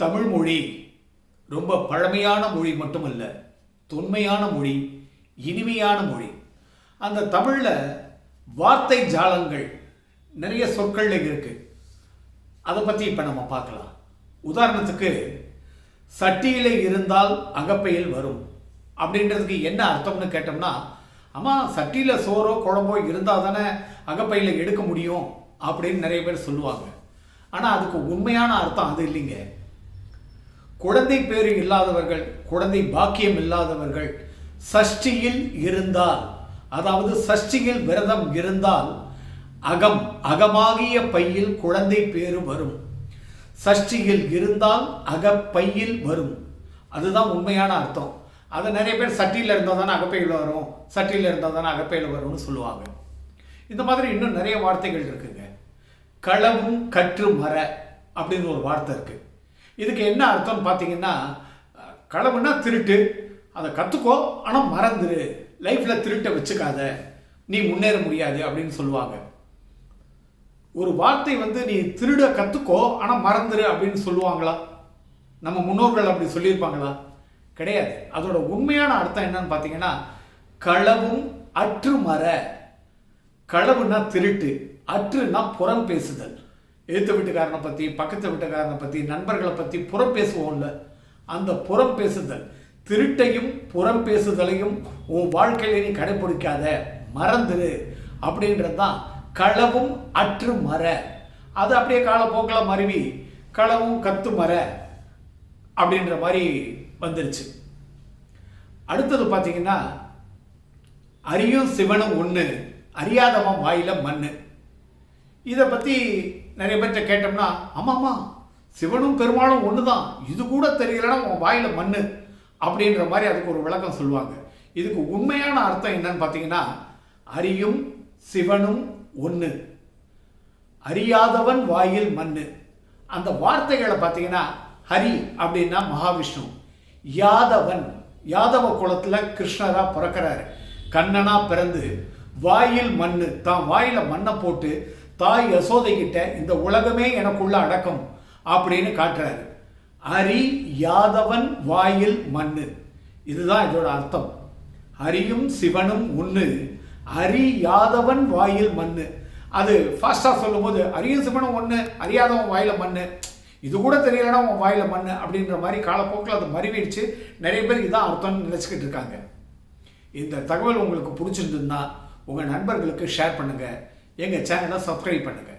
தமிழ் மொழி ரொம்ப பழமையான மொழி மட்டுமல்ல, தொன்மையான மொழி, இனிமையான மொழி. அந்த தமிழில் வார்த்தை ஜாலங்கள் நிறைய சொற்கள் இருக்கு. அதை பற்றி இப்போ நம்ம பார்க்கலாம். உதாரணத்துக்கு, சட்டியிலே இருந்தால் அகப்பையில் வரும் அப்படின்றதுக்கு என்ன அர்த்தம்னு கேட்டோம்னா, ஆமாம், சட்டியில் சோறோ குழம்போ இருந்தால் தானே அகப்பையில் எடுக்க முடியும் அப்படின்னு நிறைய பேர் சொல்லுவாங்க. ஆனால் அதுக்கு உண்மையான அர்த்தம் அது இல்லைங்க. குழந்தை பேறு இல்லாதவர்கள், குழந்தை பாக்கியம் இல்லாதவர்கள் சஷ்டியில் இருந்தால், அதாவது சஷ்டியில் விரதம் இருந்தால் அகமாகிய பையில் குழந்தை பேறு வரும். சஷ்டியில் இருந்தால் அகப்பையில் வரும். அதுதான் உண்மையான அர்த்தம். அதை நிறைய பேர் சட்டியில் இருந்தால் தானே அகப்பையில் வரும், சட்டியில் இருந்தால் தானே அகப்பையில் வரும்னு சொல்லுவாங்க. இந்த மாதிரி இன்னும் நிறைய வார்த்தைகள் இருக்குங்க. களவும் கற்று மர அப்படின்னு ஒரு வார்த்தை இருக்கு. இதுக்கு என்ன அர்த்தம்னு பார்த்தீங்கன்னா, களவுன்னா திருட்டு, அதை கற்றுக்கோ, ஆனால் மறந்துரு, லைஃப்பில் திருட்டை வச்சுக்காத, நீ முன்னேற முடியாது அப்படின்னு சொல்லுவாங்க. ஒரு வார்த்தை நீ திருட கற்றுக்கோ ஆனால் மறந்துரு அப்படின்னு சொல்லுவாங்களா? நம்ம முன்னோர்கள் அப்படி சொல்லியிருப்பாங்களா? கிடையாது. அதோட உண்மையான அர்த்தம் என்னன்னு பார்த்தீங்கன்னா, களவும் அற்று மர. களவுன்னா திருட்டு, அற்றுன்னா புறம் பேசுதல். எழுத்து வீட்டுக்காரனை பற்றி, பக்கத்து வீட்டுக்காரனை பற்றி, நண்பர்களை பற்றி புறம் பேசுவோம்ல, அந்த புறம் பேசுதல், திருட்டையும் புறம் பேசுதலையும் உன் வாழ்க்கையில நீ கடைபிடிக்காத, மறந்துரு அப்படின்றது தான் களவும் அற்று மர. அது அப்படியே காலப்போக்கில் மருவி களவும் கத்து மர அப்படின்ற மாதிரி வந்துருச்சு. அடுத்தது பார்த்தீங்கன்னா, அரியும் சிவனும் ஒன்று, அறியாதவன் வாயில மண்ணு. இதை பற்றி நிறைய பேர்கிட்ட கேட்டோம்னா, ஆமாம்மா, சிவனும் பெருமாளும் ஒன்று தான், இது கூட தெரியலன்னா உன் வாயில் மண்ணு அப்படின்ற மாதிரி அதுக்கு ஒரு விளக்கம் சொல்லுவாங்க. இதுக்கு உண்மையான அர்த்தம் என்னன்னு பார்த்தீங்கன்னா, அரியும் சிவனும் ஒன்று, அறியாதவன் வாயில் மண்ணு. அந்த வார்த்தைகளை பார்த்தீங்கன்னா, ஹரி அப்படின்னா மகாவிஷ்ணு, யாதவன் யாதவ குலத்தில் கிருஷ்ணரா பிறக்கிறாரு, கண்ணனா பிறந்து வாயில் மண்ணு, தான் வாயில மண்ணை போட்டு தாய் யசோதை கிட்ட இந்த உலகமே எனக்குள்ள அடக்கம் அப்படின்னு காட்டுறாரு. ஹரி யாதவன் வாயில் மண்ணு, இதுதான் இதோட அர்த்தம். ஹரியும் சிவனும் ஒன்று, ஹரி யாதவன் வாயில் மண்ணு. அது ஃபாஸ்டா சொல்லும் போது ஹரியும் சிவனும் ஒன்று, அறியாதவன் வாயில மண்ணு, இது கூட தெரியலன்னா உன் வாயில மண்ணு அப்படின்ற மாதிரி காலப்போக்கில் அது மறிவிடுச்சு. நிறைய பேர் இதான் அர்த்தம்னு நினைச்சுக்கிட்டு இருக்காங்க. இந்த தகவல் உங்களுக்கு பிடிச்சிருந்ததுன்னா உங்கள் நண்பர்களுக்கு ஷேர் பண்ணுங்கள், எங்கள் சேனலை சப்ஸ்கிரைப் பண்ணுங்கள்.